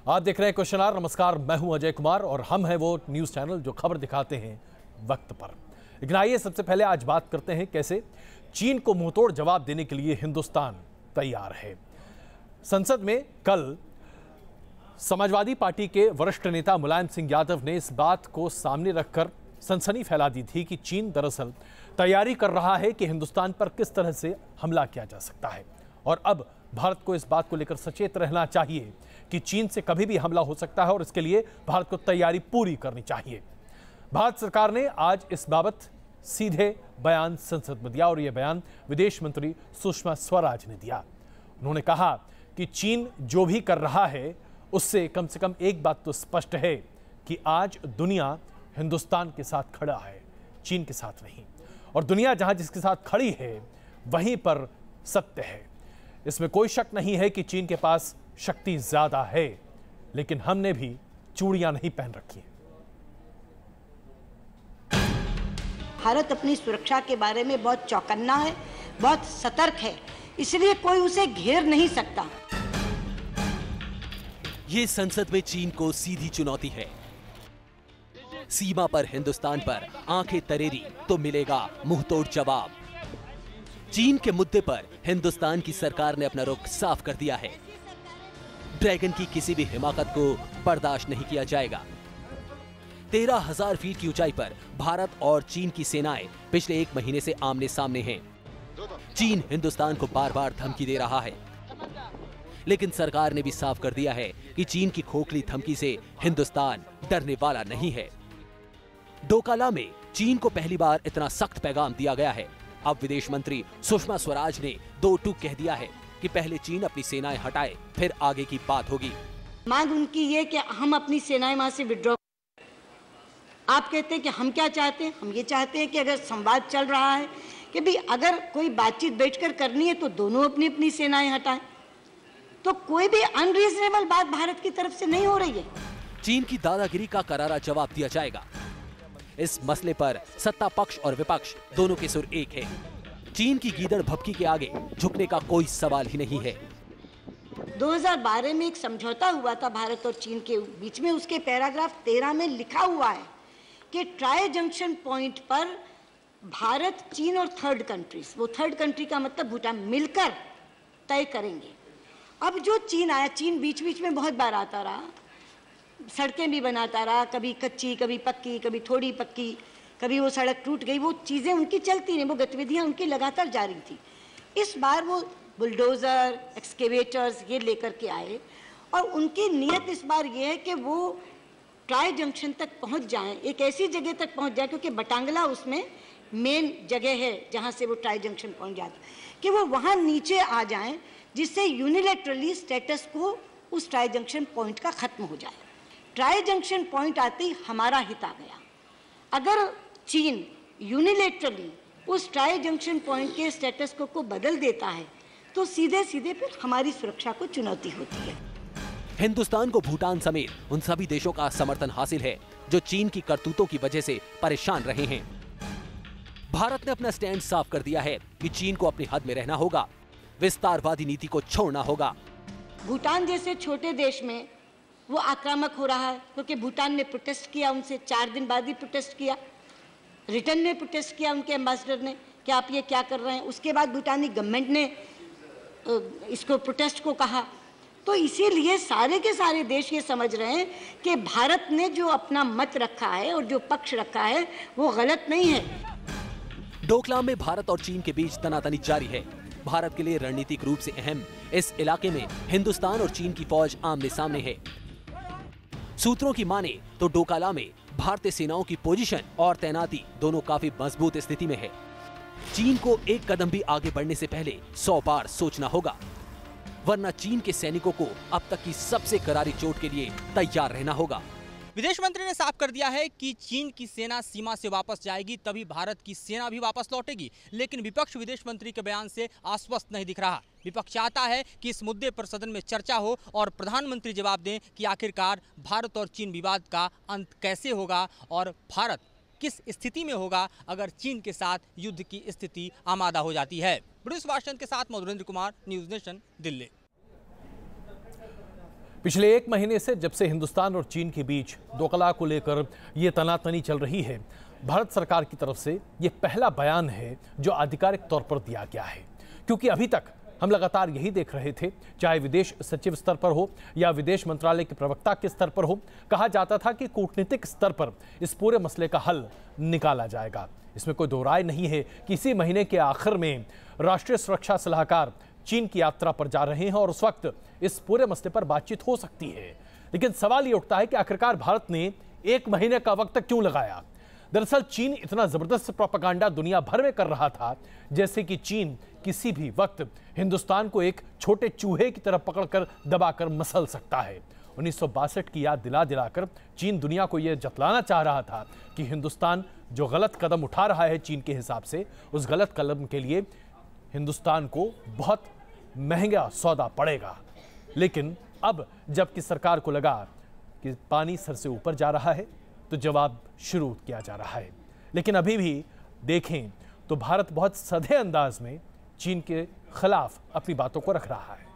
आप देख रहे हैं क्वेश्चन आवर। नमस्कार, मैं हूं अजय कुमार और हम हैं वो न्यूज चैनल जो खबर दिखाते हैं वक्त पर। लेकिन आइए सबसे पहले आज बात करते हैं कैसे चीन को मुंहतोड़ जवाब देने के लिए हिंदुस्तान तैयार है। संसद में कल समाजवादी पार्टी के वरिष्ठ नेता मुलायम सिंह यादव ने इस बात को सामने रखकर सनसनी फैला दी थी कि चीन दरअसल तैयारी कर रहा है कि हिंदुस्तान पर किस तरह से हमला किया जा सकता है और अब भारत को इस बात को लेकर सचेत रहना चाहिए कि चीन से कभी भी हमला हो सकता है और इसके लिए भारत को तैयारी पूरी करनी चाहिए। भारत सरकार ने आज इस बाबत सीधे बयान संसद में दिया और यह बयान विदेश मंत्री सुषमा स्वराज ने दिया। उन्होंने कहा कि चीन जो भी कर रहा है उससे कम से कम एक बात तो स्पष्ट है कि आज दुनिया हिंदुस्तान के साथ खड़ा है, चीन के साथ नहीं। और दुनिया जहां जिसके साथ खड़ी है वहीं पर सत्य है। इसमें कोई शक नहीं है कि चीन के पास शक्ति ज्यादा है, लेकिन हमने भी चूड़ियां नहीं पहन रखी हैं। भारत अपनी सुरक्षा के बारे में बहुत चौकन्ना है, बहुत सतर्क है, इसलिए कोई उसे घेर नहीं सकता। ये संसद में चीन को सीधी चुनौती है। सीमा पर हिंदुस्तान पर आंखें तरेरी तो मिलेगा मुंहतोड़ जवाब। चीन के मुद्दे पर हिंदुस्तान की सरकार ने अपना रुख साफ कर दिया है। ड्रैगन की किसी भी हिमाकत को बर्दाश्त नहीं किया जाएगा। 13,000 फीट की ऊंचाई पर भारत और चीन की सेनाएं पिछले 1 महीने से आमने सामने हैं। चीन हिंदुस्तान को बार बार धमकी दे रहा है, लेकिन सरकार ने भी साफ कर दिया है कि चीन की खोखली धमकी से हिंदुस्तान डरने वाला नहीं है। डोकाला में चीन को पहली बार इतना सख्त पैगाम दिया गया है। अब विदेश मंत्री सुषमा स्वराज ने 2 टूक कह दिया है कि पहले चीन अपनी सेनाएं हटाए, फिर आगे की बात होगी। मांग उनकी ये कि हम अपनी सेनाएं वहां से विड्रॉ। आप कहते हैं कि हम क्या चाहते हैं? हम ये चाहते हैं कि अगर संवाद चल रहा है कि भी अगर कोई बातचीत बैठकर करनी है तो दोनों अपनी अपनी सेनाएं हटाएं। तो कोई भी अनरीजनेबल बात भारत की तरफ से नहीं हो रही है। चीन की दादागिरी का करारा जवाब दिया जाएगा। इस मसले पर सत्ता पक्ष और विपक्ष दोनों के सुर एक है। चीन की गीदड़ भभकी के आगे झुकने का कोई सवाल ही नहीं है। 2012 में एक समझौता हुआ था भारत और चीन के बीच में। उसके पैराग्राफ 13 में लिखा हुआ है कि ट्राई जंक्शन पॉइंट पर भारत, चीन और थर्ड कंट्रीज, वो थर्ड कंट्री का मतलब भूटान, मिलकर तय करेंगे। अब जो चीन आया, चीन बीच बीच में बहुत बार आता रहा, सड़कें भी बनाता रहा, कभी कच्ची, कभी पक्की, कभी थोड़ी पक्की, कभी वो सड़क टूट गई, वो चीज़ें उनकी चलती रहीं, वो गतिविधियां उनकी लगातार जारी थी। इस बार वो बुलडोज़र, एक्सकेवेटर्स ये लेकर के आए और उनकी नीयत इस बार ये है कि वो ट्राई जंक्शन तक पहुंच जाएं, एक ऐसी जगह तक पहुंच जाए, क्योंकि बटांगला उसमें मेन जगह है जहां से वो ट्राई जंक्शन पहुंच जाता, कि वो वहां नीचे आ जाएं जिससे यूनिलैटरली स्टेटस को उस ट्राई जंक्शन पॉइंट का खत्म हो जाए। ट्राई जंक्शन पॉइंट आते ही हमारा हित आ गया। अगर चीन यूनिलैटरली उस ट्राई जंक्शन पॉइंट के स्टेटस को बदल देता है तो सीधे सीधे फिर हमारी सुरक्षा को चुनौती होती है। हिंदुस्तान को भूटान समेत उन सभी देशों का समर्थन हासिल है जो चीन की करतूतों की वजह से परेशान रहे हैं। भारत ने अपना स्टैंड साफ कर दिया है कि चीन को अपनी हद में रहना होगा, विस्तारवादी नीति को छोड़ना होगा। भूटान जैसे छोटे देश में वो आक्रामक हो रहा है क्योंकि भूटान ने प्रोटेस्ट किया, उनसे 4 दिन बाद ही प्रोटेस्ट किया, रिटर्न में प्रोटेस्ट किया उनके एम्बेसडर ने कि आप ये क्या कर रहे हैं। उसके बाद भूटानी गवर्नमेंट ने इसको प्रोटेस्ट को कहा। तो इसीलिए सारे के सारे देश ये समझ रहे हैं कि भारत ने जो अपना मत रखा है और जो पक्ष रखा है वो गलत नहीं है। डोकलाम में भारत और चीन के बीच तनातनी जारी है। भारत के लिए रणनीतिक रूप से अहम इस इलाके में हिंदुस्तान और चीन की फौज आमने सामने है। सूत्रों की माने तो डोकाला में भारतीय सेनाओं की पोजीशन और तैनाती दोनों काफी मजबूत स्थिति में है। चीन को एक कदम भी आगे बढ़ने से पहले 100 बार सोचना होगा, वरना चीन के सैनिकों को अब तक की सबसे करारी चोट के लिए तैयार रहना होगा। विदेश मंत्री ने साफ कर दिया है कि चीन की सेना सीमा से वापस जाएगी तभी भारत की सेना भी वापस लौटेगी, लेकिन विपक्ष विदेश मंत्री के बयान से आश्वस्त नहीं दिख रहा। विपक्ष चाहता है कि इस मुद्दे पर सदन में चर्चा हो और प्रधानमंत्री जवाब दें कि आखिरकार भारत और चीन विवाद का अंत कैसे होगा और भारत किस स्थिति में होगा अगर चीन के साथ युद्ध की स्थिति आमादा हो जाती है। ब्रिटिश वाशिंगटन के साथ मधुरेंद्र कुमार, न्यूज़ नेशन, दिल्ली। पिछले एक महीने से जब से हिंदुस्तान और चीन के बीच दोकला को लेकर ये तनातनी चल रही है, भारत सरकार की तरफ से ये पहला बयान है जो आधिकारिक तौर पर दिया गया है। क्योंकि अभी तक हम लगातार यही देख रहे थे, चाहे विदेश सचिव स्तर पर हो या विदेश मंत्रालय के प्रवक्ता के स्तर पर हो, कहा जाता था कि कूटनीतिक स्तर पर इस पूरे मसले का हल निकाला जाएगा। इसमें कोई दो राय नहीं है कि इसी महीने के आखिर में राष्ट्रीय सुरक्षा सलाहकार चीन की यात्रा पर जा रहे हैं और उस वक्त इस पूरे मसले पर बातचीत हो सकती है। लेकिन सवाल ये उठता है कि आखिरकार भारत ने एक महीने का वक्त क्यों लगाया। दरअसल चीन इतना जबरदस्त प्रोपेगेंडा दुनिया भर में कर रहा था जैसे कि चीन किसी भी वक्त हिंदुस्तान को एक छोटे चूहे की तरह पकड़कर दबाकर मसल सकता है। 1962 की याद दिला दिलाकर चीन दुनिया को यह जतलाना चाह रहा था कि हिंदुस्तान जो गलत कदम उठा रहा है चीन के हिसाब से, उस गलत कदम के लिए हिंदुस्तान को बहुत महंगा सौदा पड़ेगा। लेकिन अब जबकि सरकार को लगा कि पानी सर से ऊपर जा रहा है तो जवाब शुरू किया जा रहा है। लेकिन अभी भी देखें तो भारत बहुत सधे अंदाज में चीन के खिलाफ अपनी बातों को रख रहा है।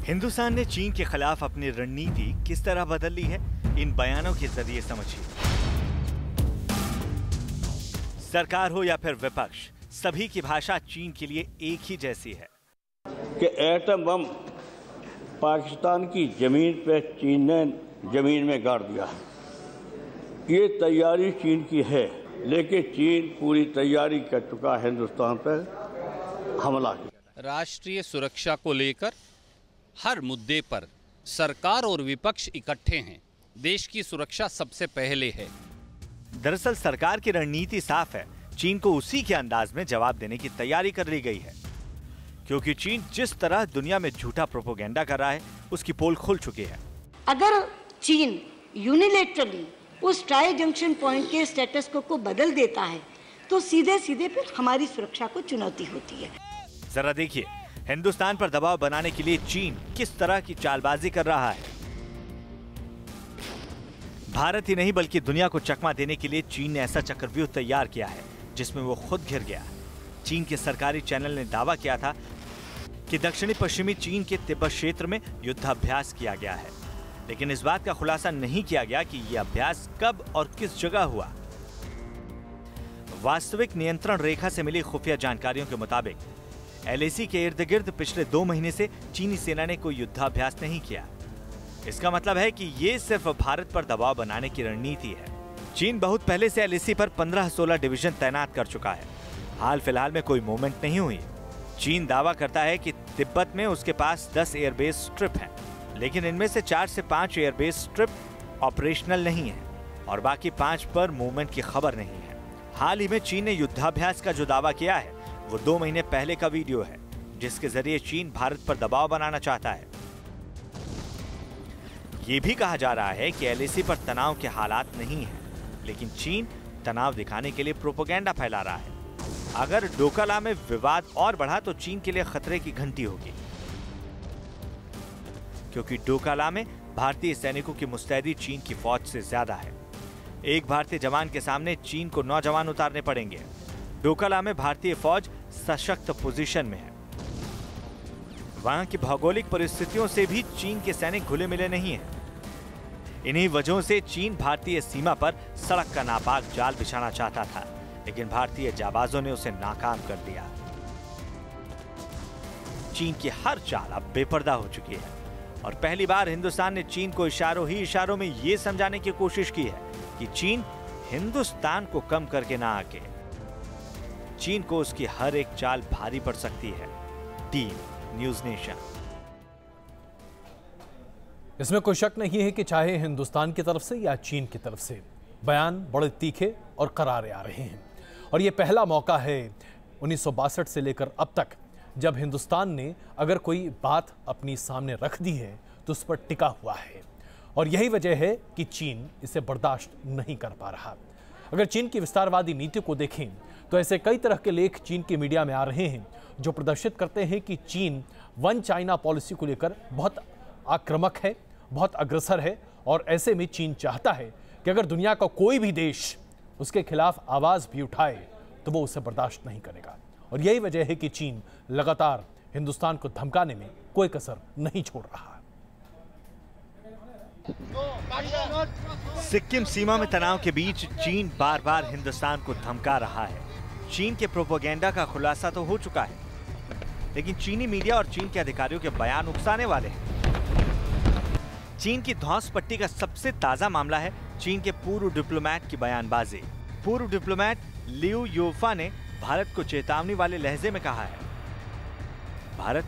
हिंदुस्तान ने चीन के खिलाफ अपनी रणनीति किस तरह बदल ली है, इन बयानों के जरिए समझिए। सरकार हो या फिर विपक्ष, सभी की भाषा चीन के लिए एक ही जैसी है कि एटम बम पाकिस्तान की जमीन पे चीन ने जमीन में गाड़ दिया। ये तैयारी चीन की है, लेकिन चीन पूरी तैयारी कर चुका है हिंदुस्तान पर हमला किया। राष्ट्रीय सुरक्षा को लेकर हर मुद्दे पर सरकार और विपक्ष इकट्ठे हैं। देश की सुरक्षा सबसे पहले है। दरअसल सरकार की रणनीति साफ है, चीन को उसी के अंदाज में जवाब देने की तैयारी कर ली गई है। क्योंकि चीन जिस तरह दुनिया में झूठा प्रोपेगेंडा कर रहा है, उसकी पोल खुल चुकी है। अगर चीन यूनिलेटरली उस ट्राई जंक्शन पॉइंट के स्टेटस को बदल देता है तो सीधे सीधे फिर हमारी सुरक्षा को चुनौती होती है। जरा देखिए हिंदुस्तान पर दबाव बनाने के लिए चीन किस तरह की चालबाजी कर रहा है। भारत ही नहीं बल्कि दुनिया को चकमा देने के लिए चीन ने ऐसा चक्रव्यूह तैयार किया है जिसमें वो खुद घिर गया। चीन के सरकारी चैनल ने दावा किया था कि दक्षिणी पश्चिमी चीन के तिब्बत क्षेत्र में युद्धाभ्यास किया गया है, लेकिन इस बात का खुलासा नहीं किया गया कि यह अभ्यास कब और किस जगह हुआ। वास्तविक नियंत्रण रेखा से मिली खुफिया जानकारियों के मुताबिक LAC के इर्द गिर्द पिछले 2 महीने से चीनी सेना ने कोई युद्धाभ्यास नहीं किया। इसका मतलब है कि ये सिर्फ भारत पर दबाव बनाने की रणनीति है। चीन बहुत पहले से LAC पर 15-16 डिवीजन तैनात कर चुका है। हाल फिलहाल में कोई मूवमेंट नहीं हुई। चीन दावा करता है कि तिब्बत में उसके पास 10 एयरबेस स्ट्रिप हैं, लेकिन इनमें से 4 से 5 एयरबेस स्ट्रिप ऑपरेशनल नहीं है और बाकी 5 पर मूवमेंट की खबर नहीं है। हाल ही में चीन ने युद्धाभ्यास का जो दावा किया है वो 2 महीने पहले का वीडियो है, जिसके जरिए चीन भारत पर दबाव बनाना चाहता है। ये भी कहा जा रहा है कि LAC पर तनाव के हालात नहीं है, लेकिन चीन तनाव दिखाने के लिए प्रोपेगेंडा फैला रहा है। अगर डोकला में विवाद और बढ़ा तो चीन के लिए खतरे की घंटी होगी, क्योंकि डोकला में भारतीय सैनिकों की मुस्तैदी चीन की फौज से ज्यादा है। एक भारतीय जवान के सामने चीन को 9 जवान उतारने पड़ेंगे। डोकला में भारतीय फौज सशक्त पोजीशन में है। वहां की भौगोलिक परिस्थितियों से भी चीन के सैनिक घुले मिले नहीं हैं। इन्हीं वजहों से चीन भारतीय सीमा पर सड़क का नापाक जाल बिछाना चाहता था, लेकिन भारतीय जाबाजों ने उसे नाकाम कर दिया। चीन की हर चाल अब बेपर्दा हो चुकी है और पहली बार हिंदुस्तान ने चीन को इशारों ही इशारों में यह समझाने की कोशिश की है कि चीन हिंदुस्तान को कम करके ना आके। चीन को उसकी हर एक चाल भारी पड़ सकती है। Team news nation. इसमें कोई शक नहीं है कि चाहे हिंदुस्तान की तरफ से या चीन की तरफ से बयान बड़े तीखे और करारे आ रहे हैं और ये पहला मौका है 1962 से लेकर अब तक जब हिंदुस्तान ने अगर कोई बात अपनी सामने रख दी है तो उस पर टिका हुआ है और यही वजह है कि चीन इसे बर्दाश्त नहीं कर पा रहा। अगर चीन की विस्तारवादी नीति को देखें तो ऐसे कई तरह के लेख चीन के मीडिया में आ रहे हैं जो प्रदर्शित करते हैं कि चीन वन चाइना पॉलिसी को लेकर बहुत आक्रामक है, बहुत अग्रसर है और ऐसे में चीन चाहता है कि अगर दुनिया का कोई भी देश उसके खिलाफ आवाज भी उठाए तो वो उसे बर्दाश्त नहीं करेगा और यही वजह है कि चीन लगातार हिंदुस्तान को धमकाने में कोई कसर नहीं छोड़ रहा। सिक्किम सीमा में तनाव के बीच चीन बार बार हिंदुस्तान को धमका रहा है। चीन के प्रोपेगेंडा का खुलासा तो हो चुका है, लेकिन चीनी मीडिया और चीन के अधिकारियों के बयान उकसाने वाले हैं। चीन की धौंस पट्टी का सबसे ताजा मामला है चीन के पूर्व डिप्लोमेट की बयानबाजी। पूर्व डिप्लोमेट लियू योफा ने भारत को चेतावनी वाले लहजे में कहा है, भारत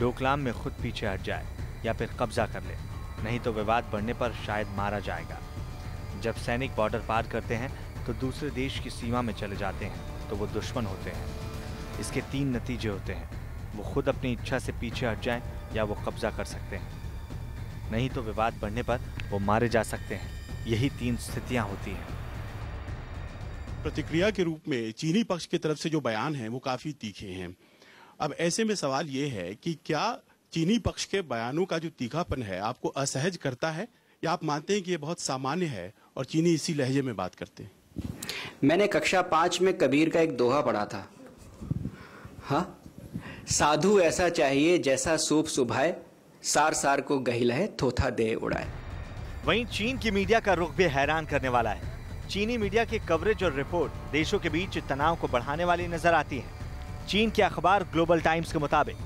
डोकलाम में खुद पीछे हट जाए या फिर कब्जा कर ले, नहीं तो विवाद बढ़ने पर शायद मारा जाएगा। जब सैनिक बॉर्डर पार करते हैं तो दूसरे देश की सीमा में चले जाते हैं तो वो दुश्मन होते हैं। इसके 3 नतीजे होते हैं, वो खुद अपनी इच्छा से पीछे हट जाएं या वो कब्जा कर सकते हैं, नहीं तो विवाद बढ़ने पर वो मारे जा सकते हैं। यही 3 स्थितियां होती हैं। प्रतिक्रिया के रूप में चीनी पक्ष की तरफ से जो बयान हैं वो काफी तीखे हैं। अब ऐसे में सवाल ये है कि क्या चीनी पक्ष के बयानों का जो तीखापन है आपको असहज करता है, या आप मानते हैं कि ये बहुत सामान्य है और चीनी इसी लहजे में बात करते हैं? मैंने कक्षा 5 में कबीर का एक दोहा पढ़ा था, हाँ, साधु ऐसा चाहिए जैसा सूप सुभाए, सार सार को गहिल है थोथा दे उड़ाए। वहीं चीन की मीडिया का रुख भी हैरान करने वाला है। चीनी मीडिया की कवरेज और रिपोर्ट देशों के बीच तनाव को बढ़ाने वाली नजर आती है। चीन के अखबार ग्लोबल टाइम्स के मुताबिक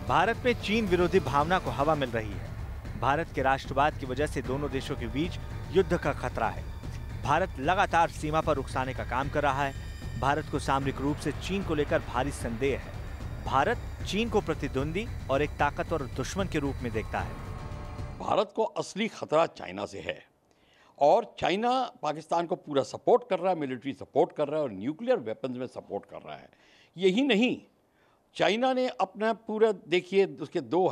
भारत में चीन विरोधी भावना को हवा मिल रही है। भारत के राष्ट्रवाद की वजह से दोनों देशों के बीच युद्ध का खतरा है। भारत लगातार सीमा पर उकसाने का काम कर रहा है। भारत को सामरिक रूप से चीन को लेकर भारी संदेह है। भारत चीन को प्रतिद्वंदी और एक ताकतवर दुश्मन के रूप में देखता है। भारत को असली खतरा चाइना से है और चाइना पाकिस्तान को पूरा सपोर्ट कर रहा है, मिलिट्री सपोर्ट कर रहा है और न्यूक्लियर वेपन्स में सपोर्ट कर रहा है। यही नहीं, चाइना ने अपना पूरा, देखिए उसके 2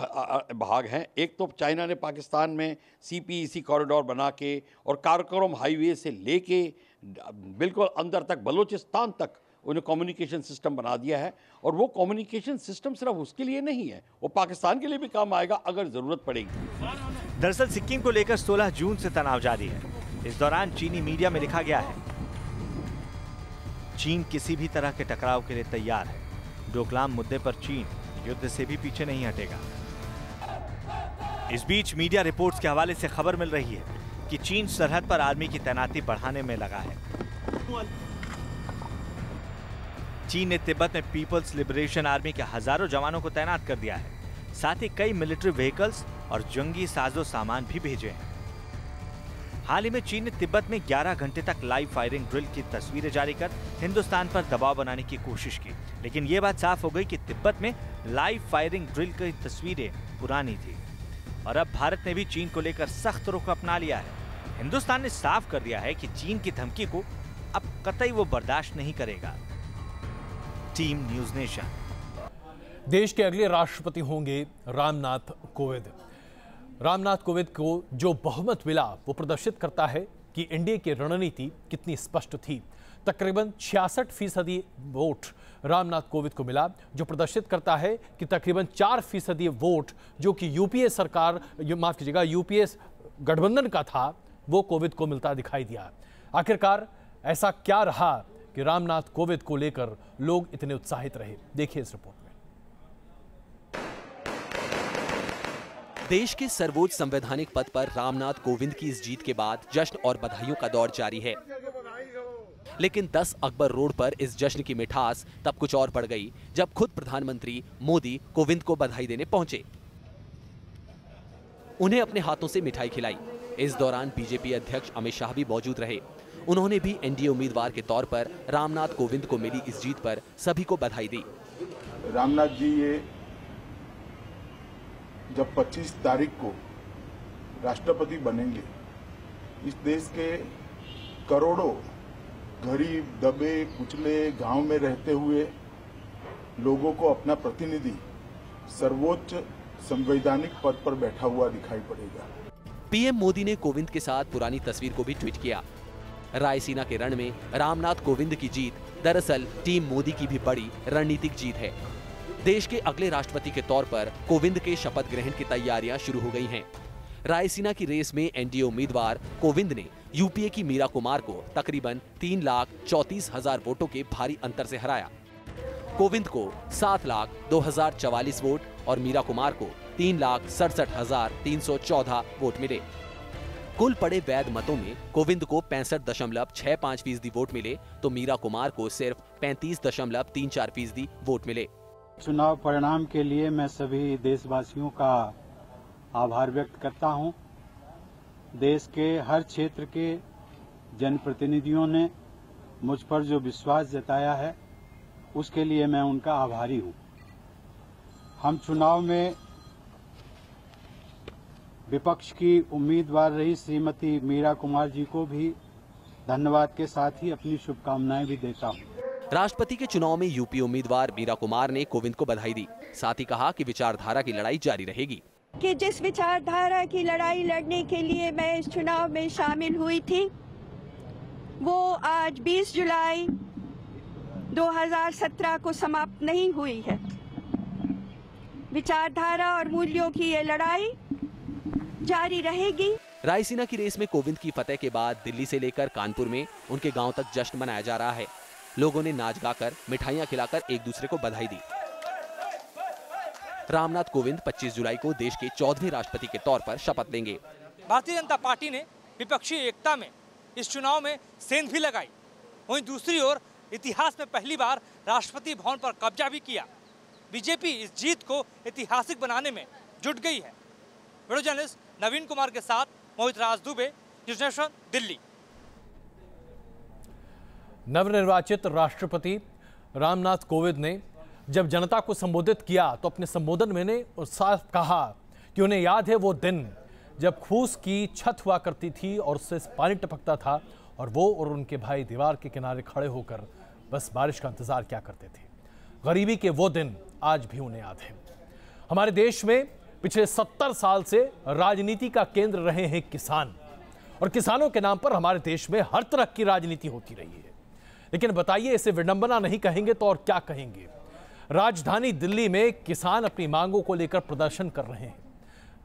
भाग हैं। एक तो चाइना ने पाकिस्तान में CPEC कॉरिडोर बना के और काराकोरम हाईवे से लेके बिल्कुल अंदर तक बलूचिस्तान तक उन्हें कम्युनिकेशन सिस्टम बना दिया है। और वो कम्युनिकेशन सिस्टम सिर्फ उसके लिए नहीं है, वो पाकिस्तान के लिए भी काम आएगा अगर ज़रूरत पड़ेगी। दरअसल सिक्किम को लेकर 16 जून से तनाव जारी है। इस दौरान चीनी मीडिया में लिखा गया है, चीन किसी भी तरह के टकराव के लिए तैयार है। डोकलाम मुद्दे पर चीन युद्ध से भी पीछे नहीं हटेगा। इस बीच मीडिया रिपोर्ट्स के हवाले से खबर मिल रही है कि चीन सरहद पर आर्मी की तैनाती बढ़ाने में लगा है। चीन ने तिब्बत में पीपल्स लिबरेशन आर्मी के हजारों जवानों को तैनात कर दिया है। साथ ही कई मिलिट्री व्हीकल्स और जंगी साजो सामान भी भेजे हैं। हाल ही में चीन ने तिब्बत में 11 घंटे तक लाइव फायरिंग ड्रिल की तस्वीरें जारी कर हिंदुस्तान पर दबाव बनाने की कोशिश की, लेकिन ये बात साफ हो गई कि तिब्बत में लाइव फायरिंग ड्रिल की तस्वीरें पुरानी थी और अब भारत ने भी चीन को लेकर सख्त रुख अपना लिया है। हिंदुस्तान ने साफ कर दिया है कि चीन की धमकी को अब कतई वो बर्दाश्त नहीं करेगा। Team news nation. देश के अगले राष्ट्रपति होंगे रामनाथ कोविंद। रामनाथ कोविंद को जो बहुमत मिला वो प्रदर्शित करता है कि एनडीए की रणनीति कितनी स्पष्ट थी। तकरीबन 66% वोट रामनाथ कोविंद को मिला, जो प्रदर्शित करता है कि तकरीबन 4% वोट जो कि यूपीए सरकार, माफ कीजिएगा, यूपीए गठबंधन का था, वो कोविंद को मिलता दिखाई दिया। आखिरकार ऐसा क्या रहा कि रामनाथ कोविंद को लेकर लोग इतने उत्साहित रहे? देखिए इस रिपोर्ट में। देश के सर्वोच्च संवैधानिक पद पर रामनाथ कोविंद की इस जीत के बाद जश्न और बधाइयों का दौर जारी है। लेकिन 10 अकबर रोड पर इस जश्न की मिठास तब कुछ और बढ़ गई जब खुद प्रधानमंत्री मोदी कोविंद को बधाई देने पहुंचे। उन्हें अपने हाथों से मिठाई खिलाई। इस दौरान बीजेपी अध्यक्ष अमित शाह भी मौजूद रहे। उन्होंने भी एनडीए उम्मीदवार के तौर पर रामनाथ कोविंद को मिली इस जीत पर सभी को बधाई दी। रामनाथ जी ये जब 25 तारीख को राष्ट्रपति बनेंगे, इस देश के करोड़ों गरीब, दबे कुचले गांव में रहते हुए लोगों को अपना प्रतिनिधि सर्वोच्च संवैधानिक पद पर बैठा हुआ दिखाई पड़ेगा। पीएम मोदी ने कोविंद के साथ पुरानी तस्वीर को भी ट्वीट किया। रायसीना के रण में रामनाथ कोविंद की जीत दरअसल टीम मोदी की भी बड़ी रणनीतिक जीत है। देश के अगले राष्ट्रपति के तौर पर कोविंद के शपथ ग्रहण की तैयारियां शुरू हो गई हैं। रायसीना की रेस में एनडीए उम्मीदवार कोविंद ने यूपीए की मीरा कुमार को तकरीबन 3,34,000 वोटों के भारी अंतर से हराया। कोविंद को 7,02,044 वोट और मीरा कुमार को 3,67,314 वोट मिले। कुल पड़े वैध मतों में कोविंद को 65.65% वोट मिले तो मीरा कुमार को सिर्फ 35.34% वोट मिले। चुनाव परिणाम के लिए मैं सभी देशवासियों का आभार व्यक्त करता हूं। देश के हर क्षेत्र के जनप्रतिनिधियों ने मुझ पर जो विश्वास जताया है उसके लिए मैं उनका आभारी हूं। हम चुनाव में विपक्ष की उम्मीदवार रही श्रीमती मीरा कुमार जी को भी धन्यवाद के साथ ही अपनी शुभकामनाएं भी देता हूं। राष्ट्रपति के चुनाव में यूपी उम्मीदवार मीरा कुमार ने कोविंद को बधाई दी। साथ ही कहा कि विचारधारा की लड़ाई जारी रहेगी। कि जिस विचारधारा की लड़ाई लड़ने के लिए मैं इस चुनाव में शामिल हुई थी वो आज 20 जुलाई 2017 को समाप्त नहीं हुई है। विचारधारा और मूल्यों की ये लड़ाई जारी रहेगी। रायसीना की रेस में कोविंद की फतेह के बाद दिल्ली से लेकर कानपुर में उनके गांव तक जश्न मनाया जा रहा है। लोगों ने नाच गाकर, मिठाइयां खिलाकर एक दूसरे को बधाई दी। रामनाथ कोविंद 25 जुलाई को देश के 14वें राष्ट्रपति के तौर पर शपथ लेंगे। भारतीय जनता पार्टी ने विपक्षी एकता में इस चुनाव में सेंध भी लगाई। वहीं दूसरी ओर इतिहास में पहली बार राष्ट्रपति भवन पर कब्जा भी किया। बीजेपी इस जीत को ऐतिहासिक बनाने में जुट गई है। वीडियो जर्नलिस्ट नवीन कुमार के साथ मोहित राज दुबे, न्यूज़ नेशन, दिल्ली। नवनिर्वाचित राष्ट्रपति रामनाथ कोविंद ने जब जनता को संबोधित किया तो अपने संबोधन में ने साफ कहा कि उन्हें याद है वो दिन जब फूस की छत हुआ करती थी और उससे पानी टपकता था और वो और उनके भाई दीवार के किनारे खड़े होकर बस बारिश का इंतजार क्या करते थे। गरीबी के वो दिन आज भी उन्हें याद है। हमारे देश में पिछले 70 साल से राजनीति का केंद्र रहे हैं किसान, और किसानों के नाम पर हमारे देश में हर तरह की राजनीति होती रही है। लेकिन बताइए, इसे विडंबना नहीं कहेंगे तो और क्या कहेंगे। राजधानी दिल्ली में किसान अपनी मांगों को लेकर प्रदर्शन कर रहे हैं।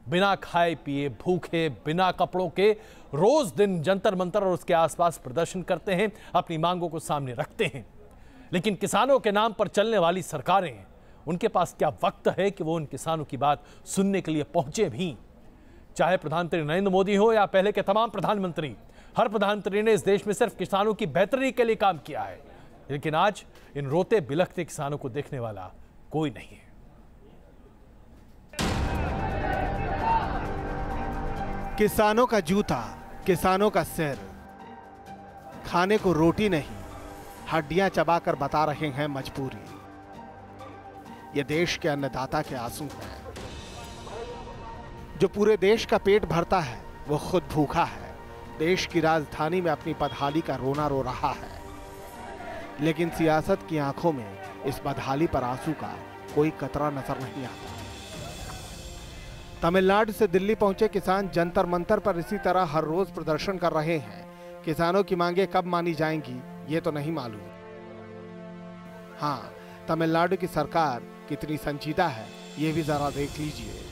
बिना खाए पिए, भूखे, बिना कपड़ों के रोज दिन जंतर मंतर और उसके आसपास प्रदर्शन करते हैं, अपनी मांगों को सामने रखते हैं। लेकिन किसानों के नाम पर चलने वाली सरकारें, उनके पास क्या वक्त है कि वो उन किसानों की बात सुनने के लिए पहुंचे भी। चाहे प्रधानमंत्री नरेंद्र मोदी हो या पहले के तमाम प्रधानमंत्री, हर प्रधानमंत्री ने इस देश में सिर्फ किसानों की बेहतरी के लिए काम किया है। लेकिन आज इन रोते बिलखते किसानों को देखने वाला कोई नहीं है। किसानों का जूता, किसानों का सिर, खाने को रोटी नहीं, हड्डियां चबाकर बता रहे हैं मजबूरी। ये देश के अन्नदाता के आंसू हैं। जो पूरे देश का पेट भरता है वो खुद भूखा है। देश की राजधानी में अपनी बदहाली का रोना रो रहा है। लेकिन सियासत की आंखों में इस बदहाली पर आंसू का कोई कतरा नजर नहीं आता। तमिलनाडु से दिल्ली पहुंचे किसान जंतर मंतर पर इसी तरह हर रोज प्रदर्शन कर रहे हैं। किसानों की मांगे कब मानी जाएंगी ये तो नहीं मालूम। हाँ, तमिलनाडु की सरकार कितनी संजीदा है ये भी जरा देख लीजिए।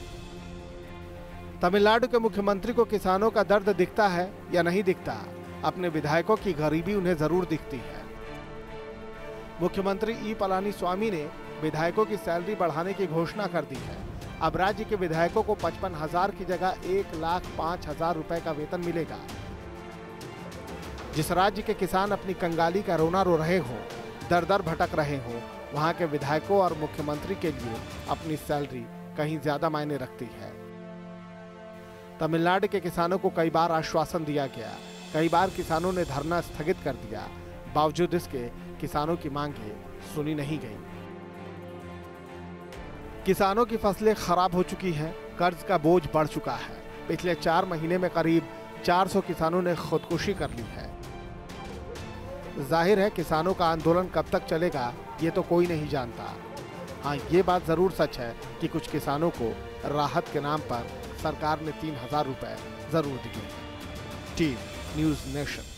तमिलनाडु के मुख्यमंत्री को किसानों का दर्द दिखता है या नहीं दिखता? अपने विधायकों की गरीबी उन्हें जरूर दिखती है। मुख्यमंत्री ई पलानीस्वामी ने विधायकों की सैलरी बढ़ाने की घोषणा कर दी है। अब राज्य के विधायकों को 55,000 की जगह 1,05,000 रुपए का वेतन मिलेगा। जिस राज्य के किसान अपनी कंगाली का रोना रो रहे हो, दर दर भटक रहे हो, वहां के विधायकों और मुख्यमंत्री के लिए अपनी सैलरी कहीं ज्यादा मायने रखती है। तमिलनाडु के किसानों को कई बार आश्वासन दिया गया, कई बार किसानों ने धरना स्थगित कर दिया, बावजूद इसके किसानों की मांगें सुनी नहीं गई। किसानों की फसलें खराब हो चुकी हैं, कर्ज का बोझ बढ़ चुका है। पिछले 4 महीने में करीब 400 किसानों ने खुदकुशी कर ली है। जाहिर है किसानों का आंदोलन कब तक चलेगा ये तो कोई नहीं जानता। हाँ, ये बात जरूर सच है कि कुछ किसानों को राहत के नाम पर सरकार ने 3,000 रुपए जरूर दिए। Team news nation.